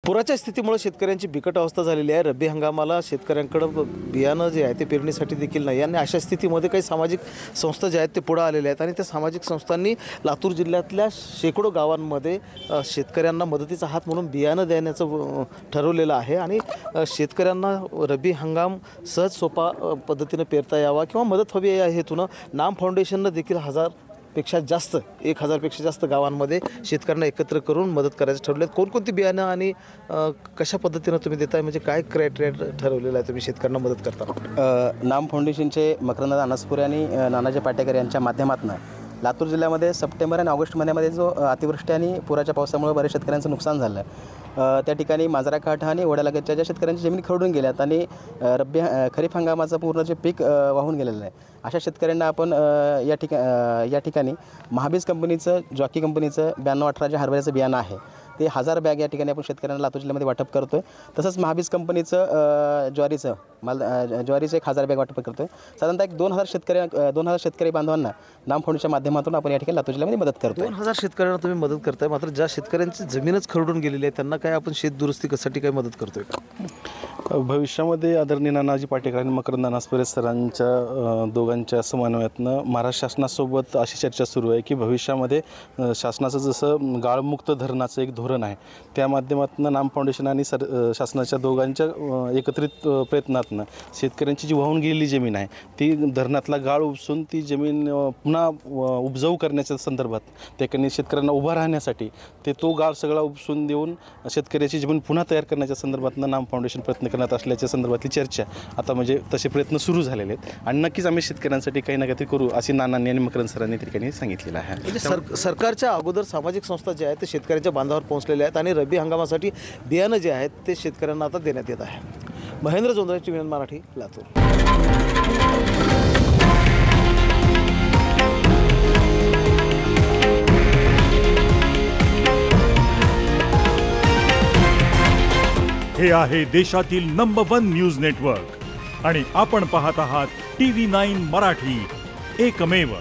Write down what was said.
पुराच्या स्थितीमुळे शेतकऱ्यांची बिकट अवस्था झालेली आहे। रब्बी हंगामाला शेतकऱ्यांकडे बियाणं जे आहे ते पेरणीसाठी देखील नाही आणि अशा स्थितीमध्ये काही सामाजिक संस्था ज्या आहेत ते पुढे आलेल्या आहेत आणि त्या सामाजिक संस्थांनी लातूर जिल्ह्यातल्या शेकडो गावांमध्ये शेतकऱ्यांना मदतीचा हात म्हणून बियाणं देण्याचं ठरवलेलं आहे आणि शेतकऱ्यांना रब्बी हंगाम सहज सोपा पद्धतीने पेरता यावा किंवा मदत हवी या हेतूनं नाम फाउंडेशननं देखील 1000पेक्षा जास्त गावांमध्ये शेतकऱ्यांना एकत्र करून मदत करायचं ठरवलं आहे। कोणकोणती बियाणं आणि कशा पद्धतीनं तुम्ही देताय, म्हणजे काय क्रायटेरिया ठरवलेला आहे तुम्ही शेतकऱ्यांना मदत करता? नाम फाउंडेशनचे मकरंद अनसपुरे आणि नानाजी पाटेकर यांच्या माध्यमातून लातूर जिल्ह्यामध्ये सप्टेंबर आणि ऑगस्ट महिन्यामध्ये जो अतिवृष्टी आणि पुराच्या पावसामुळे बऱ्याच शेतकऱ्यांचं नुकसान झालं आहे। त्या ठिकाणी मांजराकाठ आणि ओढ्यालगतच्या ज्या शेतकऱ्यांची जमीन खरडून गेल्यात आणि खरीप हंगामाचं पूर्ण जे पीक वाहून गेलेलं आहे अशा शेतकऱ्यांना आपण या ठिकाणी महाबीज कंपनीचं जॉकी कंपनीचं 9218 जे हरभऱ्याचं बियाणं आहे ते 1000 बॅग या ठिकाणी आपण शेतकऱ्यांना लातूर जिल्ह्यामध्ये वाटप करतो आहे। तसंच महाबीज कंपनीचं ज्वारीचं 1000 बॅग वाटप करतो आहे। साधारणतः एक 2000 शेतकरी बांधवांना नाम फाउंडेशनच्या माध्यमातून आपण या ठिकाणी लातूर जिल्ह्यामध्ये मदत करतो। 2000 शेतकऱ्यांना तुम्ही मदत करताय, मात्र ज्या शेतकऱ्यांची जमीनच खरडून गेलेली आहे त्यांना काय आपण शेत दुरुस्तीसाठी काय मदत करतोय का? भविष्यामध्ये आदरणीय नानाजी पाटेकर आणि मकरंद अनसपुरे सरांच्या दोघांच्या समन्वयातनं महाराष्ट्र शासनासोबत अशी चर्चा सुरू आहे की भविष्यामध्ये शासनाचं जसं गाळमुक्त धरणाचं एक धोरण आहे त्या माध्यमातून नाम फाउंडेशन आणि शासनाच्या दोघांच्या एकत्रित प्रयत्नातनं शेतकऱ्यांची जी वाहून गेलेली जमीन आहे ती धरणातला गाळ उपसून ती जमीन पुन्हा उपजाऊ करण्याच्या संदर्भात त्याकडे शेतकऱ्यांना उभा राहण्यासाठी तो गाळ सगळा उपसून देऊन शेतकऱ्याची जमीन पुन्हा तयार करण्याच्या संदर्भातनं नाम फाउंडेशन प्रयत्न करण्यात असल्याच्या संदर्भातली चर्चा आता म्हणजे तसे प्रयत्न सुरू झालेले आहेत आणि नक्कीच आम्ही शेतकऱ्यांसाठी काही ना काही करू अशी नानांनी आणि मकरंद सरांनी ठिकाणी सांगितलेलं आहे। म्हणजे सरकारच्या अगोदर सामाजिक संस्था ज्या आहेत ते शेतकऱ्यांच्या बांधावर पोहोचलेल्या आहेत आणि रब्बी हंगामासाठी बियाणं जे आहेत ते शेतकऱ्यांना आता देण्यात येत आहे। महेंद्र जोंधळे, टीव्ही मराठी, लातूर। हे आहे देशातील नंबर 1 न्यूज नेटवर्क आणि आपण पाहत आहात TV9 मराठी, एकमेव।